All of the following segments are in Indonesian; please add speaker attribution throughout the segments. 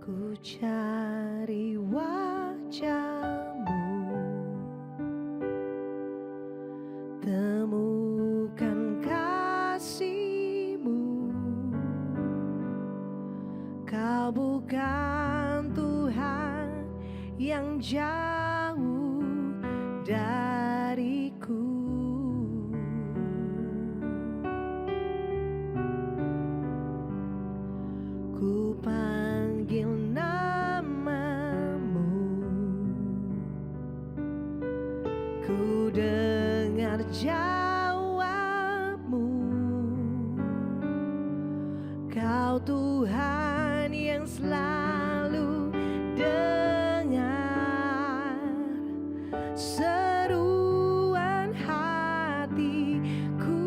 Speaker 1: Ku cari wajah-Mu, temukan kasih-Mu. Kau bukan Tuhan yang jauh dariku. Ku panggil nama-Mu, ku dengar jawab-Mu. Kau Tuhan yang selalu dengar seruan hatiku.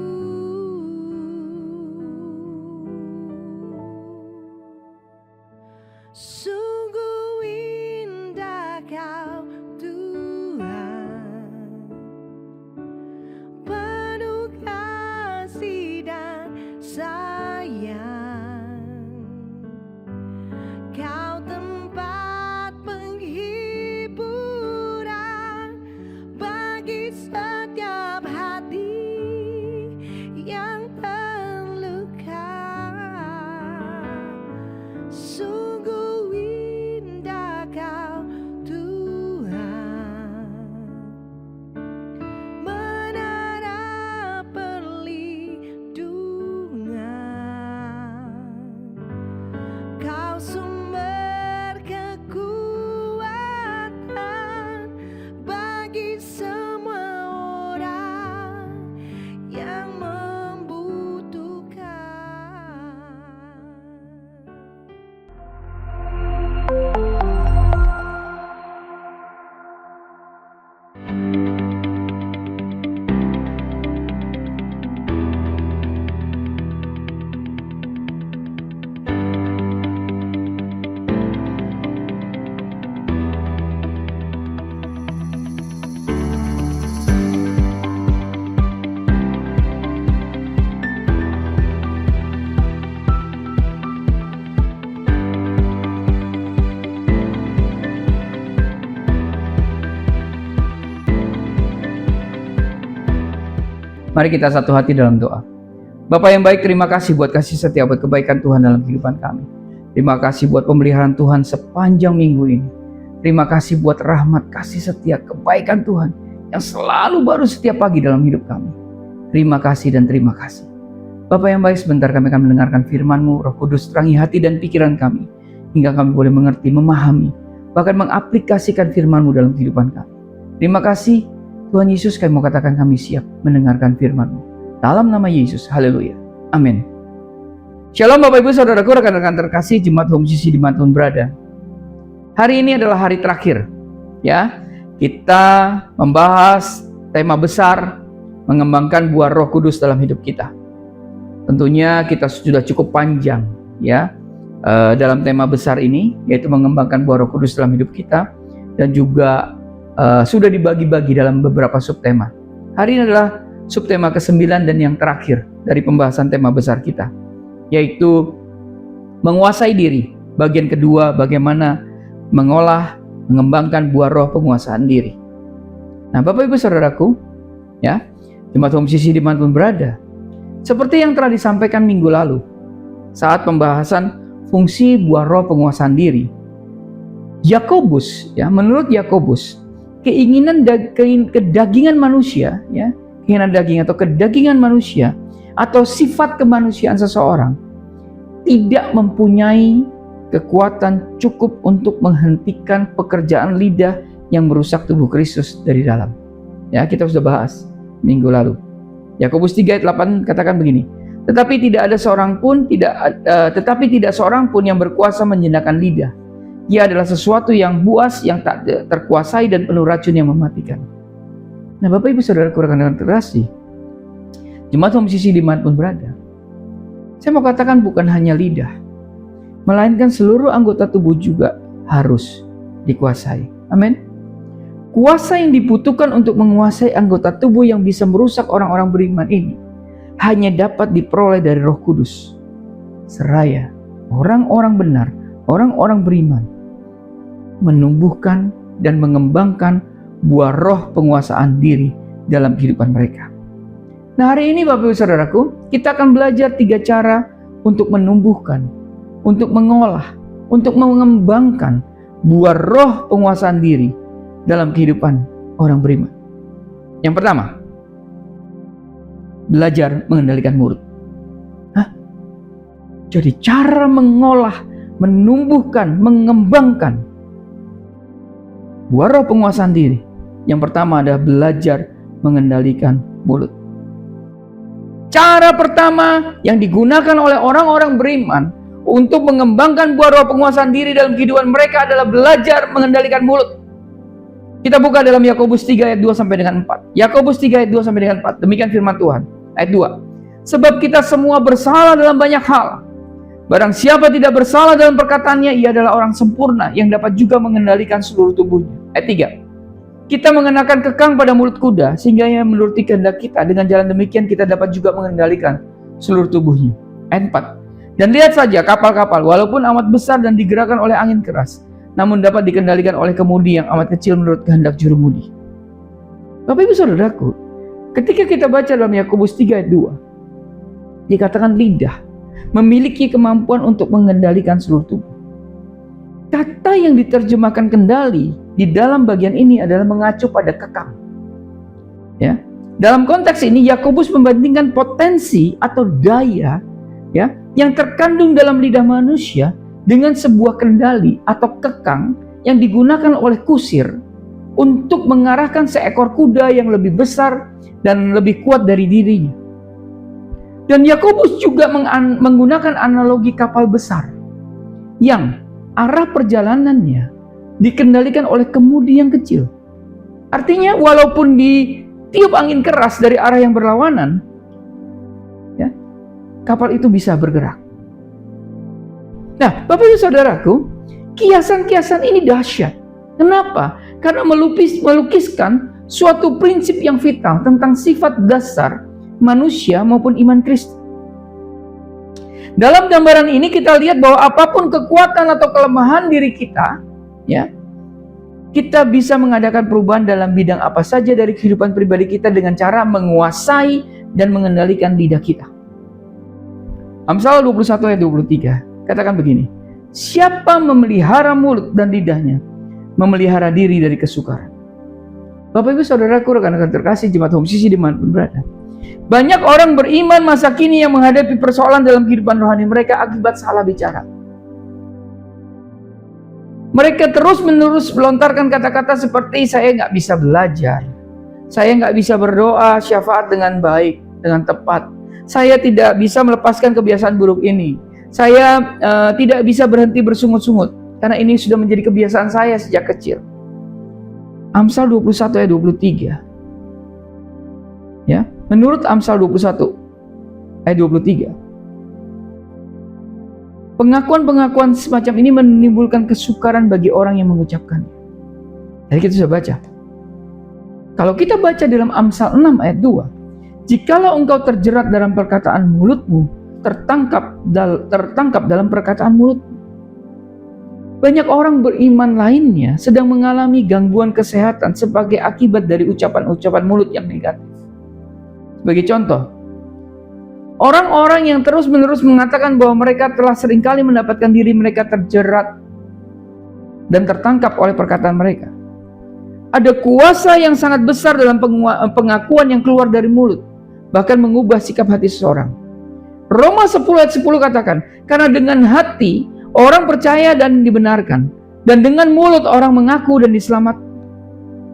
Speaker 1: Sungguh indah Kau Tuhan, penuh kasih dan sayang. Kau tempat penghiburan bagi setiap hati yang terluka. Sungguh indah Kau Tuhan, menara perlindungan. Kau sumber kekuatan bagi semua orang yang membutuhkan.
Speaker 2: Mari kita satu hati dalam doa. Bapa yang baik, terima kasih buat kasih setia, buat kebaikan Tuhan dalam kehidupan kami. Terima kasih buat pemeliharaan Tuhan sepanjang minggu ini. Terima kasih buat rahmat, kasih setia, kebaikan Tuhan yang selalu baru setiap pagi dalam hidup kami. Terima kasih dan terima kasih. Bapa yang baik, sebentar kami akan mendengarkan firman-Mu. Roh Kudus terangi hati dan pikiran kami, hingga kami boleh mengerti, memahami, bahkan mengaplikasikan firman-Mu dalam kehidupan kami. Terima kasih Tuhan Yesus, kami mau katakan kami siap mendengarkan firman-Mu. Dalam nama Yesus, haleluya, amin. Shalom Bapak Ibu Saudaraku, rekan-rekan terkasih Jemaat Home CC dimanapun berada. Hari ini adalah hari terakhir, ya. Kita membahas tema besar, mengembangkan buah Roh Kudus dalam hidup kita. Tentunya kita sudah cukup panjang, ya, dalam tema besar ini, yaitu mengembangkan buah Roh Kudus dalam hidup kita, dan juga sudah dibagi-bagi dalam beberapa subtema. Hari ini adalah subtema ke-9 dan yang terakhir dari pembahasan tema besar kita, yaitu menguasai diri. Bagian kedua, bagaimana mengolah, mengembangkan buah roh penguasaan diri. Nah, Bapak Ibu Saudaraku, ya, Jemaat Home CC dimanapun berada, seperti yang telah disampaikan minggu lalu saat pembahasan fungsi buah roh penguasaan diri, Yakobus, ya, menurut Yakobus, keinginan kedagingan manusia, ya, keinginan daging atau kedagingan manusia atau sifat kemanusiaan seseorang tidak mempunyai kekuatan cukup untuk menghentikan pekerjaan lidah yang merusak tubuh Kristus dari dalam. Ya, kita sudah bahas minggu lalu. Yakobus 3 ayat 8 katakan begini, tetapi tidak seorang pun yang berkuasa menjinakkan lidah. Ia adalah sesuatu yang buas, yang tak terkuasai dan penuh racun yang mematikan. Nah, Bapak Ibu Saudara, rekan-rekan terkasih, Jemaat Home CC dimanapun berada, saya mau katakan bukan hanya lidah, melainkan seluruh anggota tubuh juga harus dikuasai. Amin. Kuasa yang dibutuhkan untuk menguasai anggota tubuh yang bisa merusak orang-orang beriman ini hanya dapat diperoleh dari Roh Kudus, seraya orang-orang benar orang-orang beriman menumbuhkan dan mengembangkan buah roh penguasaan diri dalam kehidupan mereka. Nah, hari ini Bapak Ibu Saudaraku, kita akan belajar 3 cara untuk menumbuhkan, untuk mengolah, untuk mengembangkan buah roh penguasaan diri dalam kehidupan orang beriman. Yang pertama, belajar mengendalikan mulut. Jadi cara mengolah, menumbuhkan, mengembangkan buah roh penguasaan diri. Yang pertama adalah belajar mengendalikan mulut. Cara pertama yang digunakan oleh orang-orang beriman untuk mengembangkan buah roh penguasaan diri dalam kehidupan mereka adalah belajar mengendalikan mulut. Kita buka dalam Yakobus 3 ayat 2 sampai dengan 4. Yakobus 3 ayat 2 sampai dengan 4. Demikian firman Tuhan. Ayat 2. Sebab kita semua bersalah dalam banyak hal. Barang siapa tidak bersalah dalam perkataannya, ia adalah orang sempurna yang dapat juga mengendalikan seluruh tubuhnya. Ayat 3. Kita mengenakan kekang pada mulut kuda sehingga ia menuruti kehendak kita. Dengan jalan demikian kita dapat juga mengendalikan seluruh tubuhnya. Ayat 4. Dan lihat saja kapal-kapal walaupun amat besar dan digerakkan oleh angin keras, namun dapat dikendalikan oleh kemudi yang amat kecil menurut kehendak jurumudi. Bapak Ibu Saudaraku, ketika kita baca dalam Yakobus 3 ayat 2, dikatakan lidah memiliki kemampuan untuk mengendalikan seluruh tubuh. Kata yang diterjemahkan kendali di dalam bagian ini adalah mengacu pada kekang. Ya. Dalam konteks ini Yakobus membandingkan potensi atau daya ya yang terkandung dalam lidah manusia dengan sebuah kendali atau kekang yang digunakan oleh kusir untuk mengarahkan seekor kuda yang lebih besar dan lebih kuat dari dirinya. Dan Yakobus juga menggunakan analogi kapal besar yang arah perjalanannya dikendalikan oleh kemudi yang kecil. Artinya walaupun ditiup angin keras dari arah yang berlawanan, ya, kapal itu bisa bergerak. Nah, Bapak Ibu Saudaraku, kiasan-kiasan ini dahsyat. Kenapa? Karena melukiskan suatu prinsip yang vital tentang sifat dasar manusia maupun iman Kristus. Dalam gambaran ini kita lihat bahwa apapun kekuatan atau kelemahan diri kita, ya, kita bisa mengadakan perubahan dalam bidang apa saja dari kehidupan pribadi kita dengan cara menguasai dan mengendalikan lidah kita. Amsal 21 ayat 23 katakan begini, siapa memelihara mulut dan lidahnya, memelihara diri dari kesukaran. Bapak Ibu Saudaraku, rekan-rekan terkasih jemaat Home CC dimanapun berada, banyak orang beriman masa kini yang menghadapi persoalan dalam kehidupan rohani mereka akibat salah bicara. Mereka terus-menerus melontarkan kata-kata seperti saya nggak bisa belajar, saya nggak bisa berdoa syafaat dengan baik, dengan tepat, saya tidak bisa melepaskan kebiasaan buruk ini, saya tidak bisa berhenti bersungut-sungut karena ini sudah menjadi kebiasaan saya sejak kecil. Amsal 21 ayat 23. Ya, menurut Amsal 21 ayat 23, pengakuan-pengakuan semacam ini menimbulkan kesukaran bagi orang yang mengucapkannya. Jadi kita sudah baca. Kalau kita baca dalam Amsal 6 ayat 2, jikalau engkau terjerat dalam perkataan mulutmu, tertangkap dalam perkataan mulutmu. Banyak orang beriman lainnya sedang mengalami gangguan kesehatan sebagai akibat dari ucapan-ucapan mulut yang negatif. Sebagai contoh, orang-orang yang terus-menerus mengatakan bahwa mereka telah seringkali mendapatkan diri mereka terjerat dan tertangkap oleh perkataan mereka. Ada kuasa yang sangat besar dalam pengakuan yang keluar dari mulut, bahkan mengubah sikap hati seseorang. Roma 10 ayat 10 katakan, karena dengan hati orang percaya dan dibenarkan, dan dengan mulut orang mengaku dan diselamatkan.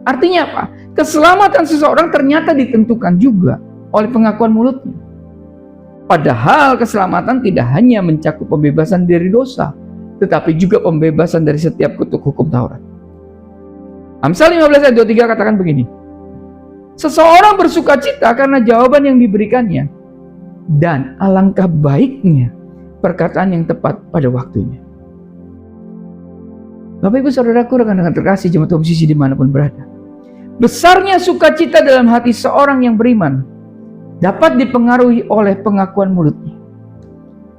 Speaker 2: Artinya apa? Keselamatan seseorang ternyata ditentukan juga oleh pengakuan mulutnya. Padahal keselamatan tidak hanya mencakup pembebasan dari dosa, tetapi juga pembebasan dari setiap kutuk hukum Taurat. Amsal 15 ayat 23 katakan begini, seseorang bersukacita karena jawaban yang diberikannya, dan alangkah baiknya perkataan yang tepat pada waktunya. Bapak Ibu Saudaraku, rekan-rekan terkasih jemaat Home CC dimanapun berada, besarnya sukacita dalam hati seorang yang beriman dapat dipengaruhi oleh pengakuan mulutnya.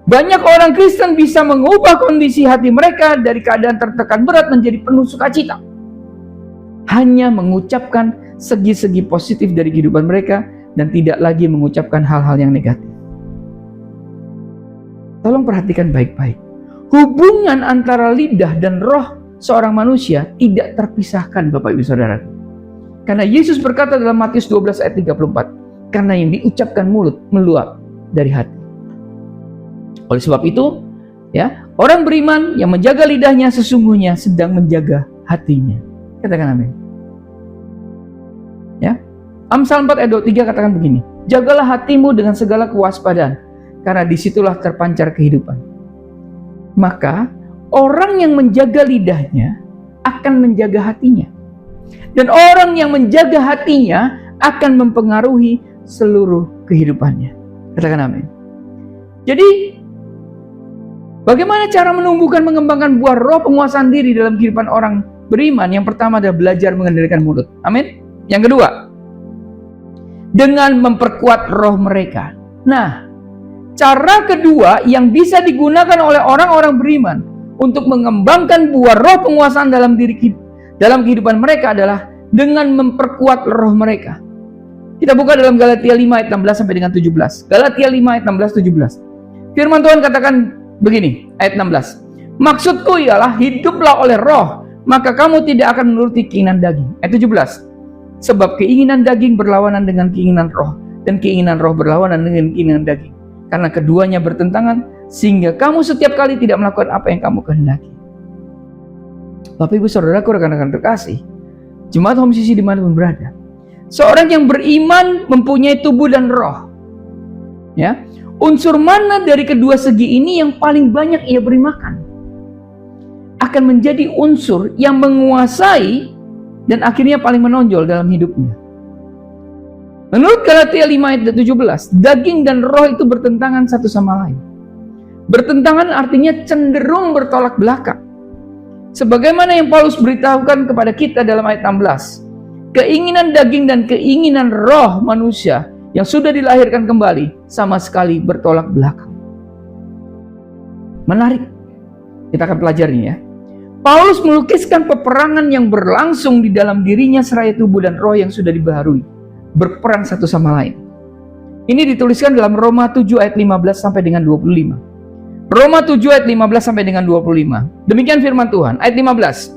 Speaker 2: Banyak orang Kristen bisa mengubah kondisi hati mereka dari keadaan tertekan berat menjadi penuh sukacita. Hanya mengucapkan segi-segi positif dari kehidupan mereka dan tidak lagi mengucapkan hal-hal yang negatif. Tolong perhatikan baik-baik. Hubungan antara lidah dan roh seorang manusia tidak terpisahkan, Bapak Ibu Saudara. Karena Yesus berkata dalam Matius 12 ayat 34, karena yang diucapkan mulut meluap dari hati. Oleh sebab itu, ya, orang beriman yang menjaga lidahnya sesungguhnya sedang menjaga hatinya. Katakan amin. Ya. Amsal 4 ayat 23 katakan begini, jagalah hatimu dengan segala kewaspadaan, karena disitulah terpancar kehidupan. Maka orang yang menjaga lidahnya akan menjaga hatinya. Dan orang yang menjaga hatinya akan mempengaruhi seluruh kehidupannya. Katakan amin. Jadi, bagaimana cara menumbuhkan mengembangkan buah roh penguasaan diri dalam kehidupan orang beriman? Yang pertama adalah belajar mengendalikan mulut. Amin. Yang kedua, dengan memperkuat roh mereka. Nah, cara kedua yang bisa digunakan oleh orang-orang beriman untuk mengembangkan buah roh penguasaan dalam kehidupan mereka adalah dengan memperkuat roh mereka. Kita buka dalam Galatia 5 ayat 16 sampai dengan 17. Galatia 5 ayat 16-17. Firman Tuhan katakan begini, ayat 16. Maksudku ialah hiduplah oleh roh, maka kamu tidak akan menuruti keinginan daging. Ayat 17. Sebab keinginan daging berlawanan dengan keinginan roh, dan keinginan roh berlawanan dengan keinginan daging. Karena keduanya bertentangan, sehingga kamu setiap kali tidak melakukan apa yang kamu kehendaki. Bapak Ibu Saudaraku, rekan-rekan terkasih, jemaat Home CC dimanapun berada, seorang yang beriman mempunyai tubuh dan roh. Ya, unsur mana dari kedua segi ini yang paling banyak ia beri makan akan menjadi unsur yang menguasai dan akhirnya paling menonjol dalam hidupnya. Menurut Galatia 5 ayat 17, daging dan roh itu bertentangan satu sama lain. Bertentangan artinya cenderung bertolak belakang. Sebagaimana yang Paulus beritahukan kepada kita dalam ayat 16. Keinginan daging dan keinginan roh manusia yang sudah dilahirkan kembali sama sekali bertolak belakang. Menarik. Kita akan pelajari ya. Paulus melukiskan peperangan yang berlangsung di dalam dirinya seraya tubuh dan roh yang sudah dibaharui, berperang satu sama lain. Ini dituliskan dalam Roma 7 ayat 15 sampai dengan 25. Roma 7 ayat 15 sampai dengan 25. Demikian firman Tuhan, ayat 15.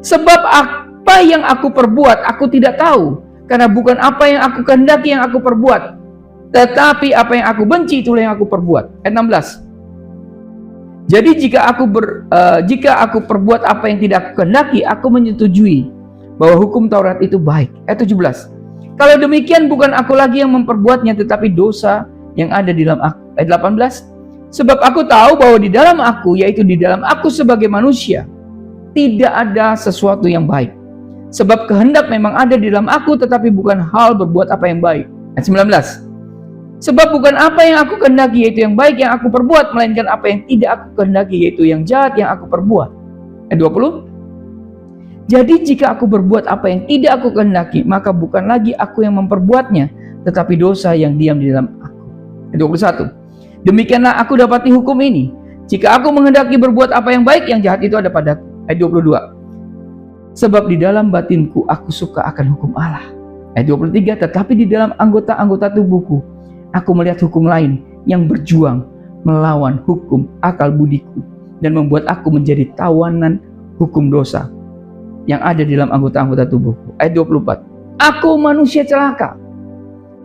Speaker 2: Sebab apa yang aku perbuat aku tidak tahu, karena bukan apa yang aku kehendaki yang aku perbuat, tetapi apa yang aku benci itulah yang aku perbuat. Ayat 16. Jadi jika aku perbuat apa yang tidak aku kehendaki, aku menyetujui bahwa hukum Taurat itu baik. Ayat 17. Kalau demikian bukan aku lagi yang memperbuatnya, tetapi dosa yang ada di dalam aku. Ayat 18. Sebab aku tahu bahwa di dalam aku, yaitu di dalam aku sebagai manusia, tidak ada sesuatu yang baik. Sebab kehendak memang ada di dalam aku, tetapi bukan hal berbuat apa yang baik. Ayat 19. Sebab bukan apa yang aku kehendaki yaitu yang baik yang aku perbuat, melainkan apa yang tidak aku kehendaki yaitu yang jahat yang aku perbuat. Ayat 20. Jadi jika aku berbuat apa yang tidak aku kehendaki, maka bukan lagi aku yang memperbuatnya, tetapi dosa yang diam di dalam aku. Ayat 21. Demikianlah aku dapati hukum ini. Jika aku menghendaki berbuat apa yang baik, yang jahat itu ada padaku. Ayat 22. Sebab di dalam batinku aku suka akan hukum Allah. Ayat 23. Tetapi di dalam anggota-anggota tubuhku aku melihat hukum lain yang berjuang melawan hukum akal budiku dan membuat aku menjadi tawanan hukum dosa yang ada di dalam anggota-anggota tubuhku. Ayat 24. Aku manusia celaka.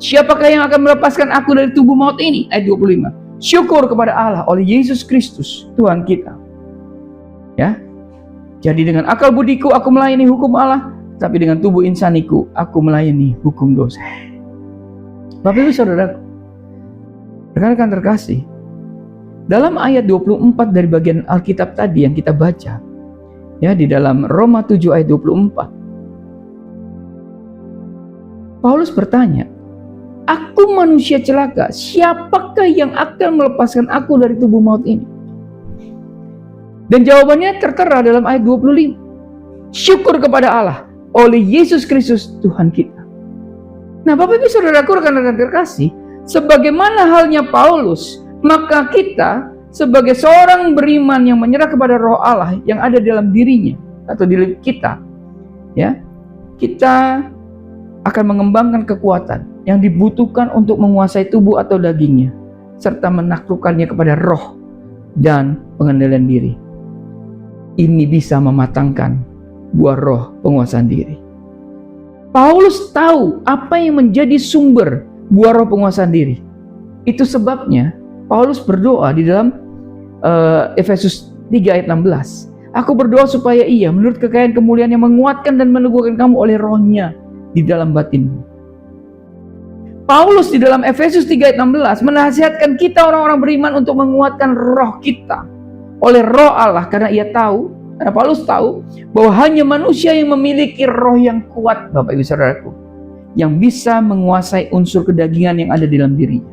Speaker 2: Siapakah yang akan melepaskan aku dari tubuh maut ini? Ayat 25. Syukur kepada Allah oleh Yesus Kristus Tuhan kita. Ya. Jadi dengan akal budiku aku melayani hukum Allah, tapi dengan tubuh insaniku aku melayani hukum dosa. Bapak Ibu Saudara, rekan-rekan terkasih, dalam ayat 24 dari bagian Alkitab tadi yang kita baca, ya, di dalam Roma 7 ayat 24, Paulus bertanya, aku manusia celaka, siapakah yang akan melepaskan aku dari tubuh maut ini? Dan jawabannya tertera dalam ayat 25. Syukur kepada Allah oleh Yesus Kristus Tuhan kita. Nah, Bapak Ibu Saudaraku, rekan-rekan terkasih, sebagaimana halnya Paulus Maka kita sebagai seorang beriman yang menyerah kepada Roh Allah yang ada dalam dirinya atau diri kita, ya, kita akan mengembangkan kekuatan yang dibutuhkan untuk menguasai tubuh atau dagingnya, serta menaklukkannya kepada roh dan pengendalian diri. Ini bisa mematangkan buah roh penguasaan diri. Paulus tahu apa yang menjadi sumber buah roh penguasaan diri. Itu sebabnya Paulus berdoa di dalam Efesus 3 ayat 16. Aku berdoa supaya ia menurut kekayaan kemuliaan yang menguatkan dan meneguhkan kamu oleh rohnya di dalam batinmu. Paulus di dalam Efesus 3 ayat 16 menasihatkan kita orang-orang beriman untuk menguatkan roh kita oleh roh Allah, karena Paulus tahu bahwa hanya manusia yang memiliki roh yang kuat, Bapak Ibu Saudaraku, yang bisa menguasai unsur kedagingan yang ada di dalam dirinya.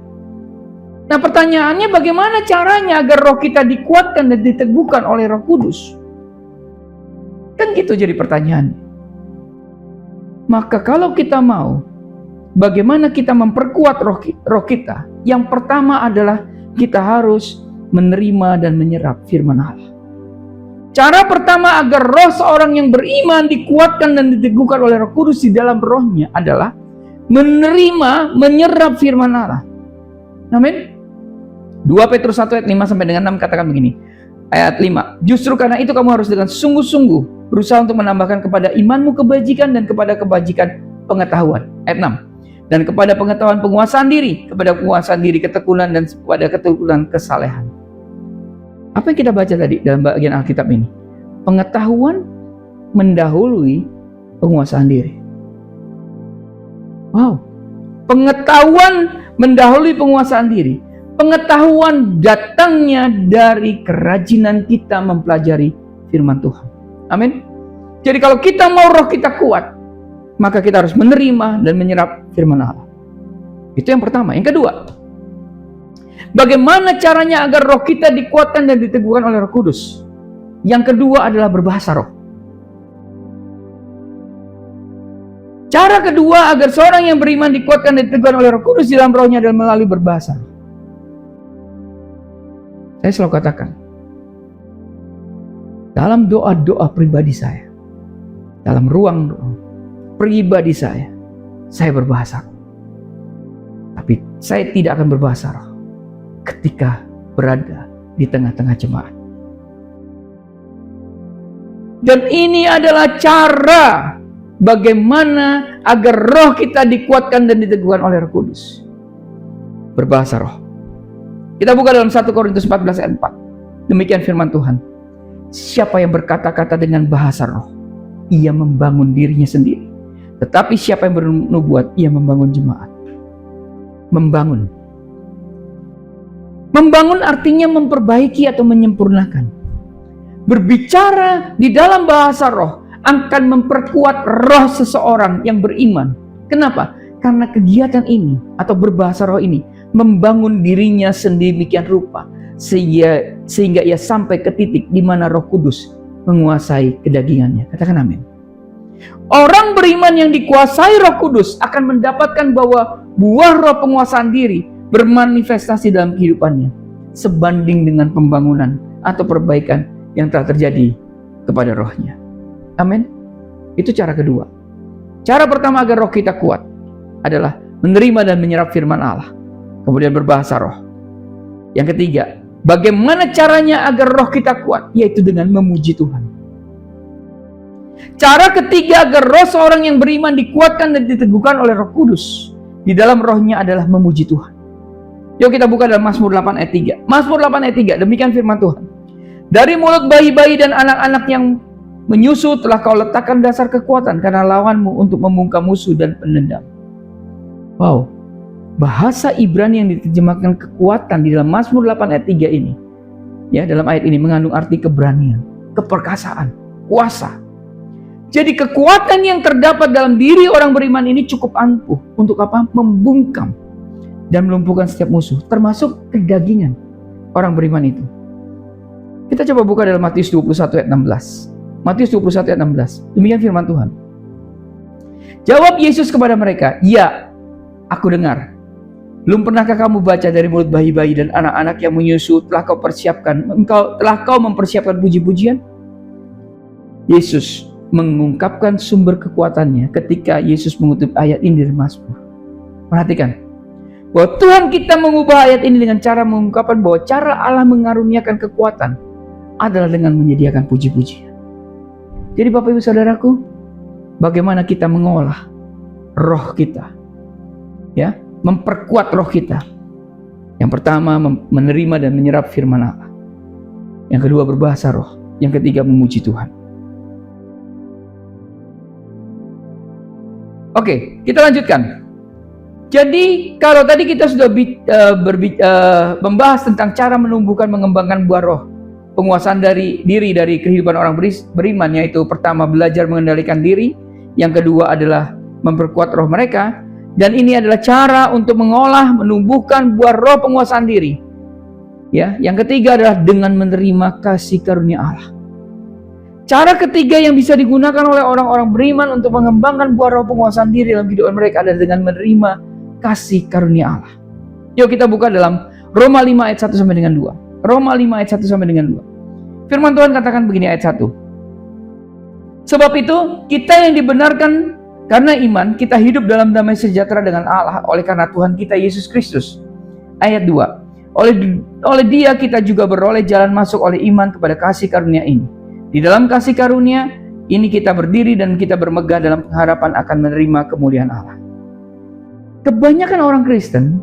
Speaker 2: Nah, pertanyaannya bagaimana caranya agar roh kita dikuatkan dan diteguhkan oleh Roh Kudus? Kan gitu jadi pertanyaan. Maka kalau kita mau, bagaimana kita memperkuat roh kita? Yang pertama adalah kita harus menerima dan menyerap firman Allah. Cara pertama agar roh seorang yang beriman dikuatkan dan diteguhkan oleh Roh Kudus di dalam rohnya adalah menerima, menyerap firman Allah. Amin. 2 Petrus 1 ayat 5 sampai dengan 6 katakan begini. Ayat 5. Justru karena itu kamu harus dengan sungguh-sungguh berusaha untuk menambahkan kepada imanmu kebajikan dan kepada kebajikan pengetahuan. Ayat 6. Dan kepada pengetahuan penguasaan diri, kepada penguasaan diri ketekunan, dan kepada ketekunan kesalehan. Apa yang kita baca tadi dalam bagian Alkitab ini? Pengetahuan mendahului penguasaan diri. Wow. Pengetahuan mendahului penguasaan diri. Pengetahuan datangnya dari kerajinan kita mempelajari firman Tuhan. Amin. Jadi kalau kita mau roh kita kuat, maka kita harus menerima dan menyerap firman Allah. Itu yang pertama. Yang kedua, bagaimana caranya agar roh kita dikuatkan dan diteguhkan oleh Roh Kudus? Yang kedua adalah berbahasa roh. Cara kedua agar seorang yang beriman dikuatkan dan diteguhkan oleh Roh Kudus di dalam rohnya adalah melalui berbahasa. Saya selalu katakan, dalam doa-doa pribadi saya, dalam ruang pribadi saya berbahasa roh. Tapi saya tidak akan berbahasa roh ketika berada di tengah-tengah jemaat. Dan ini adalah cara bagaimana agar roh kita dikuatkan dan diteguhkan oleh Roh Kudus. Berbahasa roh. Kita buka dalam 1 Korintus 14 ayat 4. Demikian firman Tuhan. Siapa yang berkata-kata dengan bahasa roh, ia membangun dirinya sendiri. Tetapi siapa yang bernubuat, ia membangun jemaat. Membangun. Membangun artinya memperbaiki atau menyempurnakan. Berbicara di dalam bahasa roh akan memperkuat roh seseorang yang beriman. Kenapa? Karena kegiatan ini atau berbahasa roh ini membangun dirinya sedemikian rupa sehingga ia sampai ke titik di mana Roh Kudus menguasai kedagingannya. Katakan amin. Orang beriman yang dikuasai Roh Kudus akan mendapatkan bahwa buah roh penguasaan diri bermanifestasi dalam kehidupannya sebanding dengan pembangunan atau perbaikan yang telah terjadi kepada rohnya. Amin. Itu cara kedua. Cara pertama agar roh kita kuat adalah menerima dan menyerap firman Allah. Kemudian berbahasa roh. Yang ketiga, bagaimana caranya agar roh kita kuat? Yaitu dengan memuji Tuhan. Cara ketiga agar roh seorang yang beriman dikuatkan dan diteguhkan oleh Roh Kudus di dalam rohnya adalah memuji Tuhan. Yuk kita buka dalam Mazmur 8 ayat 3. Mazmur 8 ayat 3, demikian firman Tuhan. Dari mulut bayi-bayi dan anak-anak yang menyusu telah kau letakkan dasar kekuatan karena lawanmu untuk membungkam musuh dan pendendam. Wow. Bahasa Ibrani yang diterjemahkan kekuatan di dalam Mazmur 8 ayat 3 ini, ya, dalam ayat ini mengandung arti keberanian, keperkasaan, kuasa. Jadi kekuatan yang terdapat dalam diri orang beriman ini cukup ampuh untuk apa? Membungkam dan melumpuhkan setiap musuh, termasuk kedagingan orang beriman itu. Kita coba buka dalam Matius 21 ayat 16. Matius 21 ayat 16. Demikian firman Tuhan. Jawab Yesus kepada mereka, "Ya, aku dengar. Belum pernahkah kamu baca dari mulut bayi-bayi dan anak-anak yang menyusu telah kau mempersiapkan puji-pujian? Yesus mengungkapkan sumber kekuatannya ketika Yesus mengutip ayat ini dari Mazmur. Perhatikan, bahwa Tuhan kita mengubah ayat ini dengan cara mengungkapkan bahwa cara Allah mengaruniakan kekuatan adalah dengan menyediakan puji-pujian. Jadi Bapak Ibu Saudaraku, bagaimana kita mengolah roh kita? Ya, memperkuat roh kita. Yang pertama, menerima dan menyerap firman Allah. Yang kedua, berbahasa roh. Yang ketiga, memuji Tuhan. Oke, kita lanjutkan. Jadi, kalau tadi kita sudah membahas tentang cara menumbuhkan, mengembangkan buah roh, penguasaan diri dari kehidupan orang beriman, yaitu pertama, belajar mengendalikan diri. Yang kedua adalah memperkuat roh mereka. Dan ini adalah cara untuk mengolah, menumbuhkan buah roh penguasaan diri. Ya, yang ketiga adalah dengan menerima kasih karunia Allah. Cara ketiga yang bisa digunakan oleh orang-orang beriman untuk mengembangkan buah roh penguasaan diri dalam kehidupan mereka adalah dengan menerima kasih karunia Allah. Yuk kita buka dalam Roma 5 ayat 1 sampai dengan 2. Roma 5 ayat 1 sampai dengan 2. Firman Tuhan katakan begini ayat 1. Sebab itu, kita yang dibenarkan karena iman, kita hidup dalam damai sejahtera dengan Allah oleh karena Tuhan kita Yesus Kristus. Ayat 2. Oleh Dia kita juga beroleh jalan masuk oleh iman kepada kasih karunia ini. Di dalam kasih karunia ini kita berdiri dan kita bermegah dalam pengharapan akan menerima kemuliaan Allah. Kebanyakan orang Kristen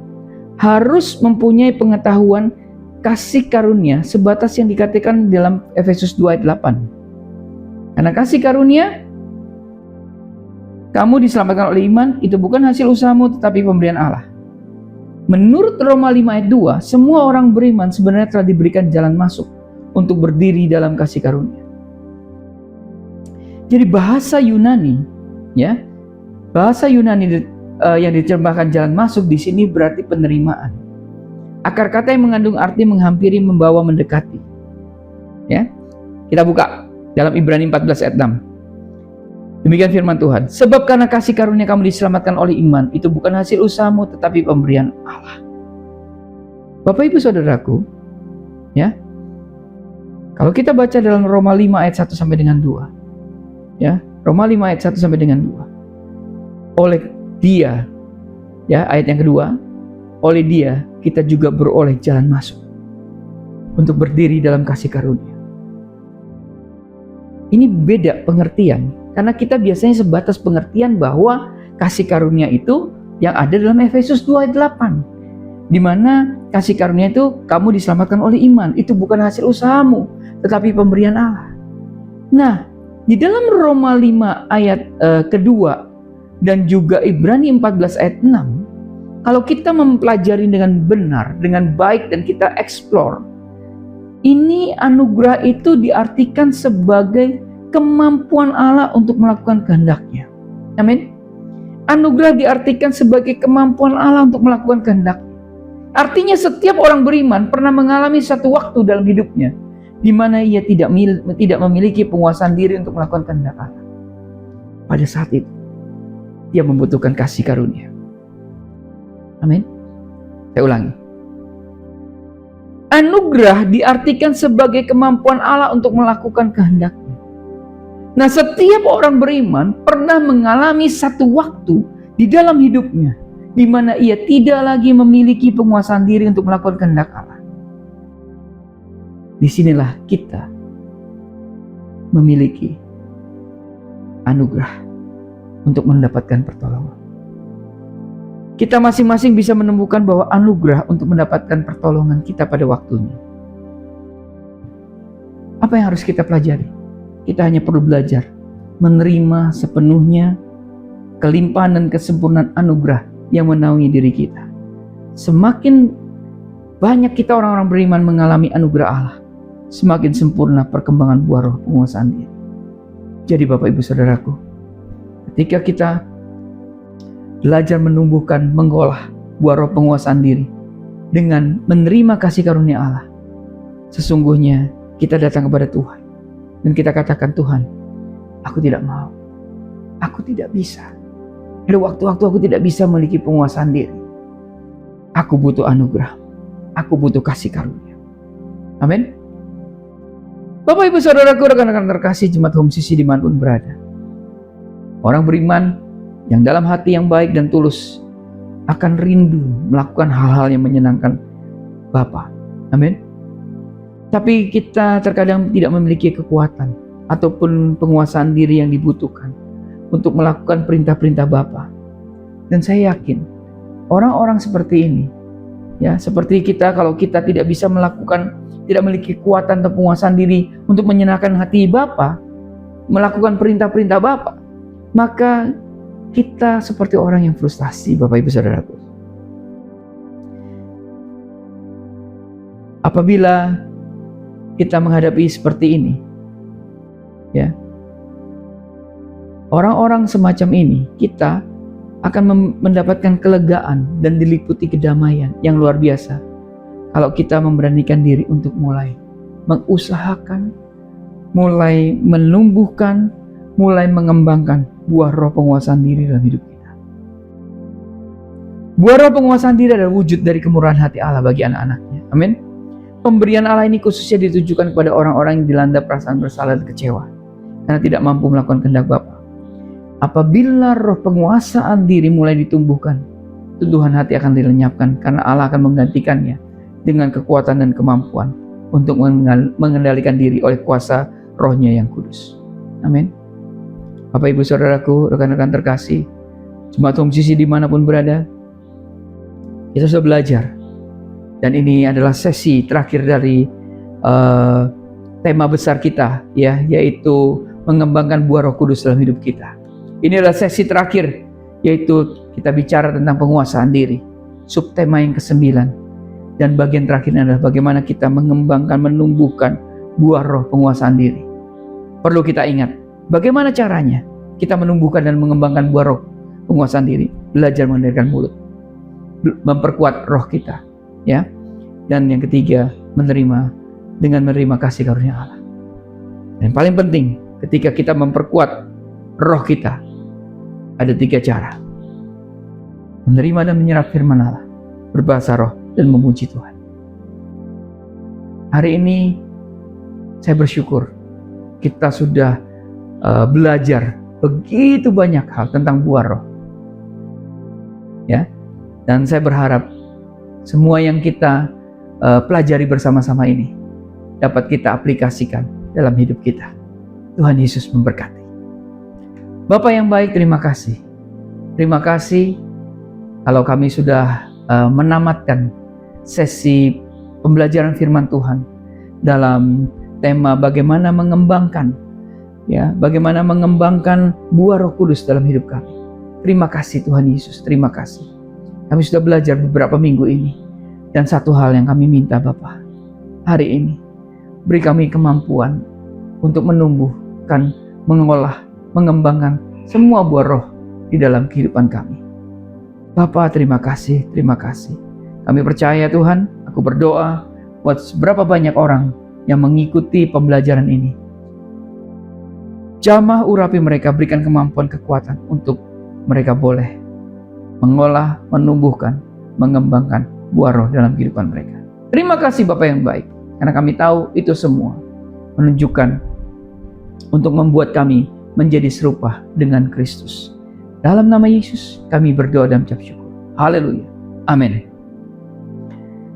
Speaker 2: harus mempunyai pengetahuan kasih karunia sebatas yang dikatakan dalam Efesus 2 ayat 8. Karena kasih karunia, kamu diselamatkan oleh iman, itu bukan hasil usahamu tetapi pemberian Allah. Menurut Roma 5 ayat 2, semua orang beriman sebenarnya telah diberikan jalan masuk untuk berdiri dalam kasih karunia. Jadi bahasa Yunani, ya, bahasa Yunani yang diterjemahkan jalan masuk di sini berarti penerimaan. Akar kata yang mengandung arti menghampiri, membawa, mendekati. Ya, kita buka dalam Ibrani 14 ayat 6. Demikian firman Tuhan. Sebab karena kasih karunia kamu diselamatkan oleh iman, itu bukan hasil usahamu tetapi pemberian Allah. Bapak Ibu Saudaraku, ya. Kalau kita baca dalam Roma 5 ayat 1 sampai dengan 2. Ya, Roma 5 ayat 1 sampai dengan 2. Oleh Dia, ya, ayat yang kedua, oleh Dia kita juga beroleh jalan masuk untuk berdiri dalam kasih karunia. Ini beda pengertian. Karena kita biasanya sebatas pengertian bahwa kasih karunia itu yang ada dalam Efesus 2 ayat 8. Di mana kasih karunia itu kamu diselamatkan oleh iman. Itu bukan hasil usahamu, tetapi pemberian Allah. Nah, di dalam Roma 5 ayat kedua dan juga Ibrani 14 ayat 6, kalau kita mempelajari dengan benar, dengan baik dan kita explore, ini anugerah itu diartikan sebagai kemampuan Allah untuk melakukan kehendak-Nya. Amin. Anugerah diartikan sebagai kemampuan Allah untuk melakukan kehendak-Nya. Artinya setiap orang beriman pernah mengalami satu waktu dalam hidupnya di mana ia tidak memiliki penguasaan diri untuk melakukan kehendak Allah. Pada saat itu dia membutuhkan kasih karunia. Amin. Saya ulangi. Anugerah diartikan sebagai kemampuan Allah untuk melakukan kehendak-Nya. Nah, setiap orang beriman pernah mengalami satu waktu di dalam hidupnya di mana ia tidak lagi memiliki penguasaan diri untuk melakukan kehendak Allah. Disinilah kita memiliki anugerah untuk mendapatkan pertolongan. Kita masing-masing bisa menemukan bahwa anugerah untuk mendapatkan pertolongan kita pada waktunya. Apa yang harus kita pelajari? Kita hanya perlu belajar menerima sepenuhnya kelimpahan dan kesempurnaan anugerah yang menaungi diri kita. Semakin banyak kita orang-orang beriman mengalami anugerah Allah, semakin sempurna perkembangan buah roh penguasaan diri. Jadi Bapak Ibu Saudaraku, ketika kita belajar menumbuhkan, mengolah buah roh penguasaan diri dengan menerima kasih karunia Allah, sesungguhnya kita datang kepada Tuhan dan kita katakan, Tuhan, aku tidak mau, aku tidak bisa. Ada waktu-waktu aku tidak bisa memiliki penguasaan diri. Aku butuh anugerah. Aku butuh kasih karunia. Amin. Bapak, Ibu, Saudaraku, rekan-rekan terkasih Jemaat Home CC dimanapun berada. Orang beriman yang dalam hati yang baik dan tulus akan rindu melakukan hal-hal yang menyenangkan Bapa. Amin. Tapi kita terkadang tidak memiliki kekuatan ataupun penguasaan diri yang dibutuhkan untuk melakukan perintah-perintah Bapa. Dan saya yakin orang-orang seperti ini, ya, seperti kita, kalau kita tidak bisa melakukan, tidak memiliki kekuatan atau penguasaan diri untuk menyenangkan hati Bapa, melakukan perintah-perintah Bapa, maka kita seperti orang yang frustasi, Bapak Ibu Saudaraku. Apabila kita menghadapi seperti ini, ya, orang-orang semacam ini, kita akan mendapatkan kelegaan dan diliputi kedamaian yang luar biasa kalau kita memberanikan diri untuk mulai mengusahakan, mulai menumbuhkan, mulai mengembangkan buah roh penguasaan diri dalam hidup kita. Buah roh penguasaan diri adalah wujud dari kemurahan hati Allah bagi anak-anaknya. Amin. Pemberian Allah ini khususnya ditujukan kepada orang-orang yang dilanda perasaan bersalah dan kecewa karena tidak mampu melakukan kehendak Bapa. Apabila roh penguasaan diri mulai ditumbuhkan, tuduhan hati akan dilenyapkan karena Allah akan menggantikannya dengan kekuatan dan kemampuan untuk mengendalikan diri oleh kuasa rohnya yang kudus. Amin. Bapak, Ibu, Saudaraku, rekan-rekan terkasih, Jemaat Home CC dimanapun berada, kita sudah belajar. Dan ini adalah sesi terakhir dari tema besar kita, ya, yaitu mengembangkan buah Roh Kudus dalam hidup kita. Ini adalah sesi terakhir, yaitu kita bicara tentang penguasaan diri. Subtema yang ke-9. Dan bagian terakhirnya adalah bagaimana kita mengembangkan, menumbuhkan buah roh penguasaan diri. Perlu kita ingat, bagaimana caranya kita menumbuhkan dan mengembangkan buah roh penguasaan diri? Belajar mengendalikan mulut, memperkuat roh kita, ya. Dan yang ketiga, menerima kasih karunia Allah. Dan paling penting, ketika kita memperkuat roh kita, ada 3 cara: menerima dan menyerap firman Allah, berbahasa roh, dan memuji Tuhan. Hari ini saya bersyukur kita sudah belajar begitu banyak hal tentang buah roh, ya. Dan saya berharap semua yang kita pelajari bersama-sama ini dapat kita aplikasikan dalam hidup kita. Tuhan Yesus memberkati. Bapak yang baik, terima kasih. Terima kasih kalau kami sudah menamatkan sesi pembelajaran firman Tuhan dalam tema bagaimana mengembangkan, ya, bagaimana mengembangkan buah Roh Kudus dalam hidup kami. Terima kasih Tuhan Yesus, terima kasih. Kami sudah belajar beberapa minggu ini. Dan satu hal yang kami minta Bapa, hari ini beri kami kemampuan untuk menumbuhkan, mengolah, mengembangkan semua buah roh di dalam kehidupan kami. Bapa, terima kasih, terima kasih. Kami percaya Tuhan, aku berdoa buat seberapa banyak orang yang mengikuti pembelajaran ini. Jamah urapi mereka, berikan kemampuan, kekuatan untuk mereka boleh mengolah, menumbuhkan, mengembangkan buah roh dalam kehidupan mereka. Terima kasih Bapa yang baik, karena kami tahu itu semua menunjukkan untuk membuat kami menjadi serupa dengan Kristus. Dalam nama Yesus kami berdoa dan mengucap syukur. Haleluya. Amin.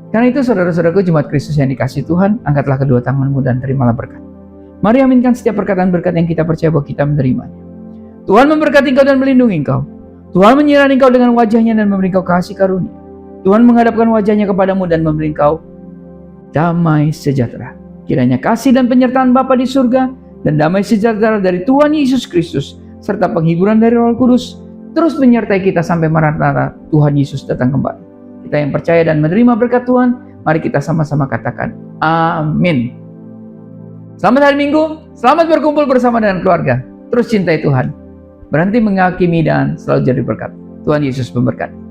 Speaker 2: Karena itu saudara-saudaraku jemaat Kristus yang dikasihi Tuhan, angkatlah kedua tanganmu dan terimalah berkat. Mari aminkan setiap perkataan berkat yang kita percaya bahwa kita menerimanya. Tuhan memberkati engkau dan melindungi engkau. Tuhan menyertai engkau dengan wajahnya dan memberi engkau kasih karunia. Tuhan menghadapkan wajahnya kepadamu dan memberi engkau damai sejahtera. Kiranya kasih dan penyertaan Bapa di surga dan damai sejahtera dari Tuhan Yesus Kristus serta penghiburan dari Roh Kudus terus menyertai kita sampai Maranatha Tuhan Yesus datang kembali. Kita yang percaya dan menerima berkat Tuhan, mari kita sama-sama katakan amin. Selamat hari Minggu, selamat berkumpul bersama dengan keluarga. Terus cintai Tuhan, berhenti menghakimi dan selalu jadi berkat. Tuhan Yesus memberkati.